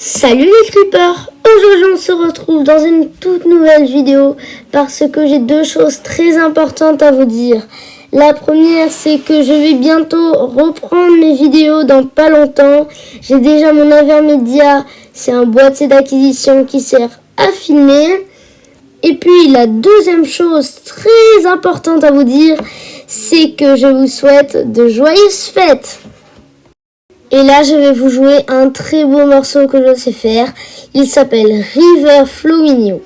Salut les creepers! Aujourd'hui on se retrouve dans une toute nouvelle vidéo parce que j'ai deux choses très importantes à vous dire. La première, c'est que je vais bientôt reprendre mes vidéos dans pas longtemps. J'ai déjà mon Avermedia, c'est un boîtier d'acquisition qui sert à filmer. Et puis la deuxième chose très importante à vous dire, c'est que je vous souhaite de joyeuses fêtes! Et là, je vais vous jouer un très beau morceau que je sais faire. Il s'appelle River Flowing You.